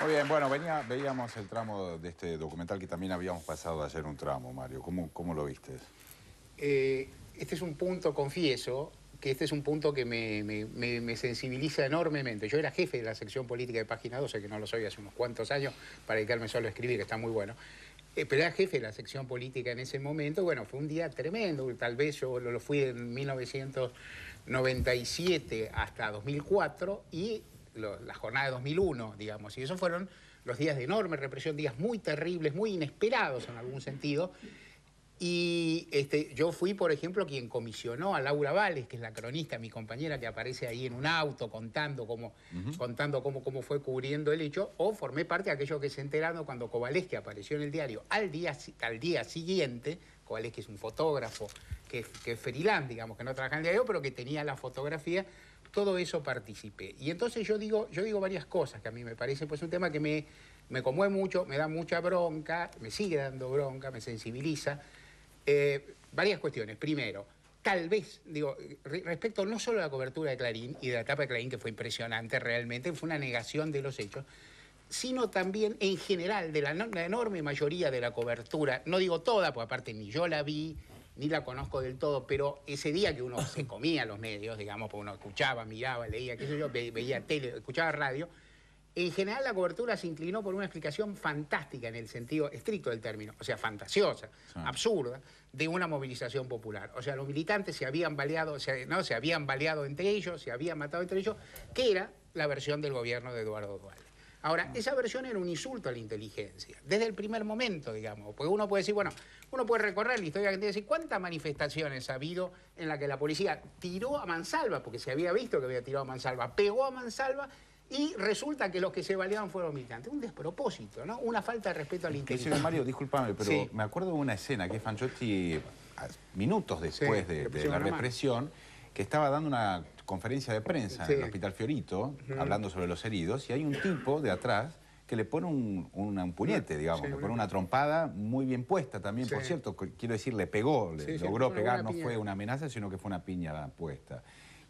Muy bien, bueno, veíamos el tramo de este documental que también habíamos pasado ayer un tramo, Mario. ¿Cómo lo viste? Este es un punto, confieso, que este es un punto que me sensibiliza enormemente. Yo era jefe de la sección política de Página 12, que no lo soy hace unos cuantos años, para dedicarme solo a escribir, que está muy bueno. Pero era jefe de la sección política en ese momento. Bueno, fue un día tremendo. Tal vez yo lo fui en 1997 hasta 2004 y la jornada de 2001, digamos. Y esos fueron los días de enorme represión, días muy terribles, muy inesperados en algún sentido. Y yo fui, por ejemplo, quien comisionó a Laura Vales, que es la cronista, mi compañera, que aparece ahí en un auto contando cómo fue cubriendo el hecho, o formé parte de aquellos que se enteraron cuando Kovaleski apareció en el diario al día siguiente. Kovaleski es un fotógrafo que es freelance, digamos, que no trabaja en el diario, pero que tenía la fotografía. Todo eso participé. Y entonces yo digo varias cosas que a mí me parece pues un tema que me conmueve mucho, me da mucha bronca, me sigue dando bronca, me sensibiliza. Varias cuestiones. Primero, tal vez, digo, respecto no solo a la cobertura de Clarín y de la etapa de Clarín, que fue impresionante realmente, fue una negación de los hechos, sino también en general de la enorme mayoría de la cobertura, no digo toda, porque aparte ni yo la vi, ni la conozco del todo, pero ese día que uno se comía los medios, digamos, porque uno escuchaba, miraba, leía, qué sé yo, veía tele, escuchaba radio, en general la cobertura se inclinó por una explicación fantástica en el sentido estricto del término, o sea, fantasiosa, absurda, de una movilización popular. O sea, los militantes se habían baleado, se habían baleado entre ellos, se habían matado entre ellos, que era la versión del gobierno de Eduardo Duhalde. Ahora, esa versión era un insulto a la inteligencia, desde el primer momento, digamos, porque uno puede decir, bueno, uno puede recorrer la historia que tiene que decir, ¿cuántas manifestaciones ha habido en la que la policía tiró a mansalva, porque se había visto que había tirado a mansalva, pegó a mansalva, y resulta que los que se baleaban fueron militantes? Un despropósito, ¿no? Una falta de respeto a la inteligencia. Mario, discúlpame, pero sí, me acuerdo de una escena que Fanchotti, minutos después de la represión, que estaba dando una conferencia de prensa en el Hospital Fiorito, hablando sobre los heridos, y hay un tipo de atrás que le pone un puñete, digamos, le pone una trompada muy bien puesta también, por cierto, quiero decir, le pegó, logró pegar, no fue una amenaza, sino que fue una piña puesta.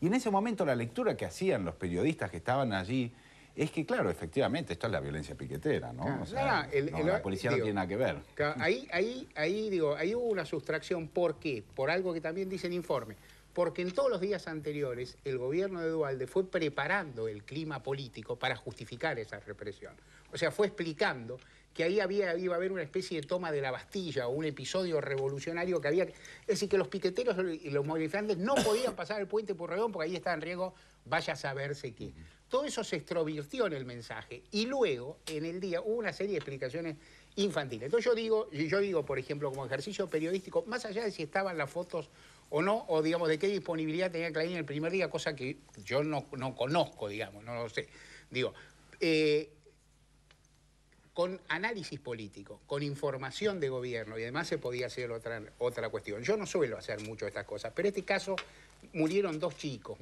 Y en ese momento la lectura que hacían los periodistas que estaban allí es que, claro, efectivamente, esto es la violencia piquetera, ¿no? Claro, o sea, la policía no tiene nada que ver. Ahí hubo una sustracción. ¿Por qué? Por algo que también dice el informe. Porque en todos los días anteriores el gobierno de Duhalde fue preparando el clima político para justificar esa represión. O sea, fue explicando que ahí iba a haber una especie de toma de la Bastilla o un episodio revolucionario que había... Es decir, que los piqueteros y los movilitantes no podían pasar el puente Pueyrredón porque ahí estaba en riesgo, vaya a saberse qué. Todo eso se extrovirtió en el mensaje y luego, en el día, hubo una serie de explicaciones infantiles. Entonces yo digo, por ejemplo, como ejercicio periodístico, más allá de si estaban las fotos o no, o digamos de qué disponibilidad tenía Clarín el primer día, cosa que yo no conozco, digamos, no lo sé. Digo, con análisis político, con información de gobierno, y además se podía hacer otra cuestión. Yo no suelo hacer mucho estas cosas, pero en este caso murieron dos chicos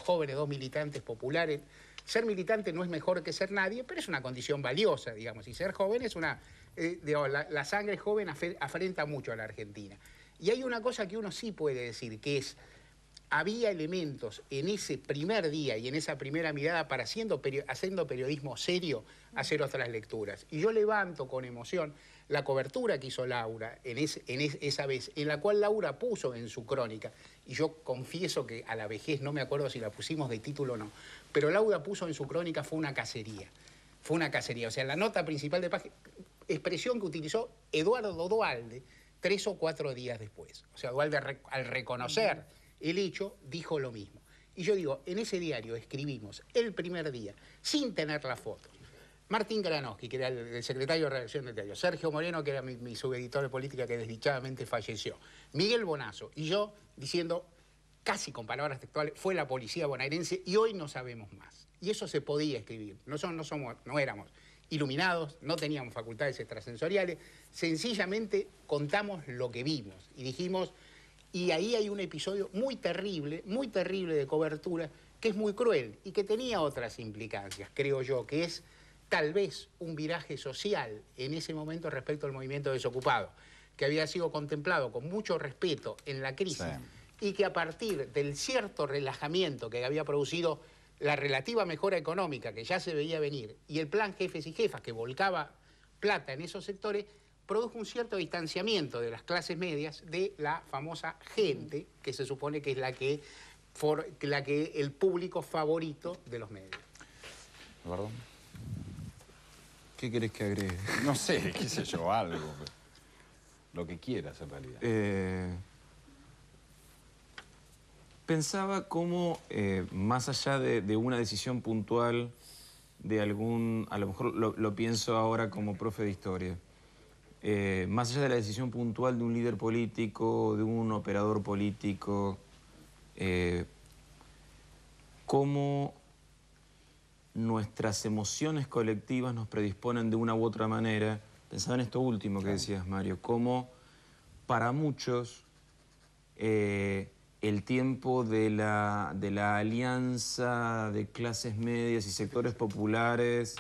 jóvenes, dos militantes populares. Ser militante no es mejor que ser nadie, pero es una condición valiosa, digamos, y ser joven es una... la sangre joven afrenta mucho a la Argentina. Y hay una cosa que uno sí puede decir, que es, había elementos en ese primer día y en esa primera mirada para haciendo periodismo serio, hacer otras lecturas. Y yo levanto con emoción la cobertura que hizo Laura esa vez, en la cual Laura puso en su crónica, y yo confieso que a la vejez no me acuerdo si la pusimos de título o no, pero Laura puso en su crónica fue una cacería. Fue una cacería. O sea, la nota principal de página, expresión que utilizó Eduardo Duhalde 3 o 4 días después. O sea, Duhalde al reconocer el hecho dijo lo mismo. Y yo digo, en ese diario escribimos el primer día, sin tener la foto, Martín Granowski, que era el secretario de redacción del diario, Sergio Moreno, que era mi subeditor de política que desdichadamente falleció, Miguel Bonazo y yo diciendo, casi con palabras textuales, fue la policía bonaerense y hoy no sabemos más. Y eso se podía escribir. No éramos iluminados, no teníamos facultades extrasensoriales, sencillamente contamos lo que vimos y dijimos, y ahí hay un episodio muy terrible de cobertura, que es muy cruel y que tenía otras implicancias, creo yo, que es tal vez un viraje social en ese momento respecto al movimiento desocupado, que había sido contemplado con mucho respeto en la crisis y que a partir del cierto relajamiento que había producido la relativa mejora económica que ya se veía venir y el plan Jefes y Jefas que volcaba plata en esos sectores, produjo un cierto distanciamiento de las clases medias de la famosa gente, que se supone que es la que el público favorito de los medios. ¿Eduardo? ¿Qué querés que agregue? No sé, qué sé yo, algo. Lo que quieras, en realidad. Pensaba cómo, más allá de una decisión puntual de algún... A lo mejor lo pienso ahora como profe de historia. Más allá de la decisión puntual de un líder político, de un operador político, cómo nuestras emociones colectivas nos predisponen de una u otra manera. Pensaba en esto último que decías, Mario, cómo para muchos el tiempo de la alianza de clases medias y sectores populares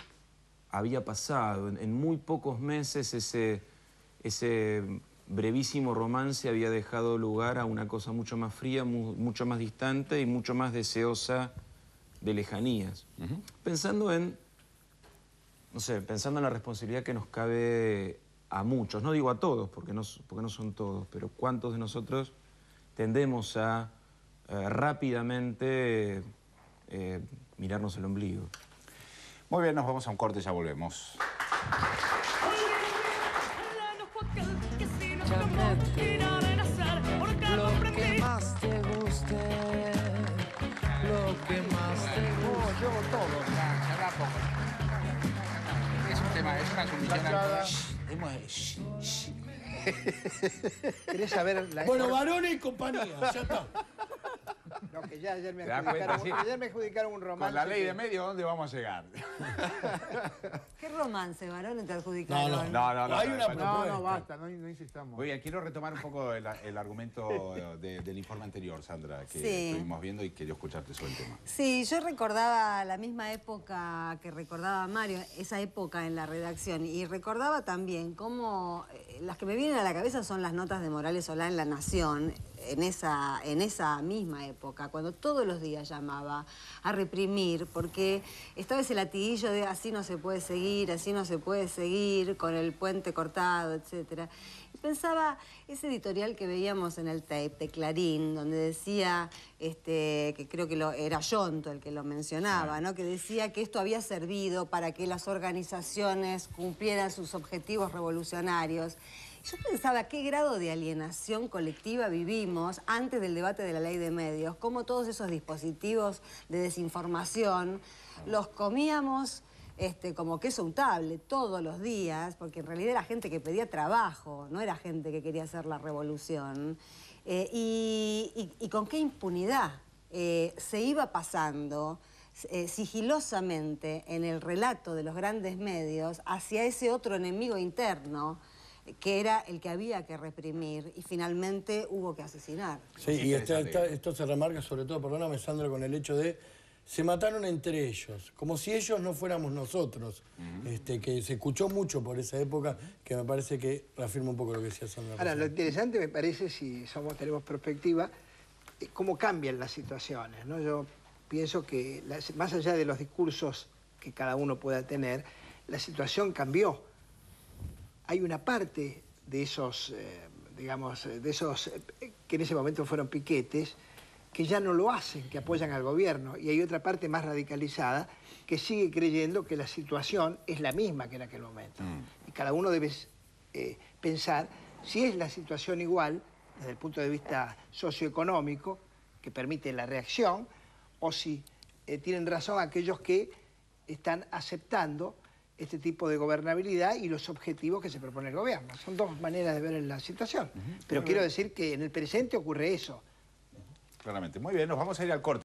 había pasado. En muy pocos meses ese brevísimo romance había dejado lugar a una cosa mucho más fría, mucho más distante y mucho más deseosa de lejanías. Pensando en, no sé, pensando en la responsabilidad que nos cabe a muchos, no digo a todos, porque no son todos, pero cuántos de nosotros tendemos a rápidamente mirarnos el ombligo. Muy bien, nos vamos a un corte y ya volvemos. Lo que más te guste, lo que más te guste. Yo hago todo, ya da poco. Es un tema, es una sumisión. ¿Querés saber la... Bueno, varones y compañía, ya está. No, que ya ayer me adjudicaron un romance. Con la ley de medios, ¿dónde vamos a llegar? ¿Qué romance, varones, te adjudicaron? No. Hay una propuesta. No, basta, no insistamos. Oiga, quiero retomar un poco el argumento del informe anterior, Sandra, que estuvimos viendo y quería escucharte sobre el tema. Sí, yo recordaba la misma época que recordaba Mario, esa época en la redacción, y recordaba también cómo las que me vienen a la cabeza son las notas de Morales Solá en La Nación, en esa misma época, cuando todos los días llamaba a reprimir, porque estaba ese latiguillo de así no se puede seguir, con el puente cortado, etc. Y pensaba ese editorial que veíamos en el tape de Clarín, donde decía, que creo que era Yonto el que lo mencionaba, ¿no? Que decía que esto había servido para que las organizaciones cumplieran sus objetivos revolucionarios. Yo pensaba qué grado de alienación colectiva vivimos antes del debate de la ley de medios, cómo todos esos dispositivos de desinformación los comíamos como queso untable todos los días, porque en realidad era gente que pedía trabajo, no era gente que quería hacer la revolución. Y con qué impunidad se iba pasando sigilosamente en el relato de los grandes medios hacia ese otro enemigo interno, que era el que había que reprimir y finalmente hubo que asesinar. Sí, y esto se remarca sobre todo, perdóname Sandra, con el hecho de se mataron entre ellos, como si ellos no fuéramos nosotros, que se escuchó mucho por esa época, que me parece que reafirma un poco lo que decía Sandra. Ahora, lo interesante me parece, si tenemos perspectiva, cómo cambian las situaciones, ¿no? Yo pienso que, más allá de los discursos que cada uno pueda tener, la situación cambió. Hay una parte de esos, que en ese momento fueron piquetes, que ya no lo hacen, que apoyan al gobierno. Y hay otra parte más radicalizada que sigue creyendo que la situación es la misma que en aquel momento. Y cada uno debe pensar si es la situación igual, desde el punto de vista socioeconómico, que permite la reacción, o si tienen razón aquellos que están aceptando este tipo de gobernabilidad y los objetivos que se propone el gobierno. Son dos maneras de ver la situación. Pero quiero decir que en el presente ocurre eso. Claramente. Muy bien, nos vamos a ir al corte.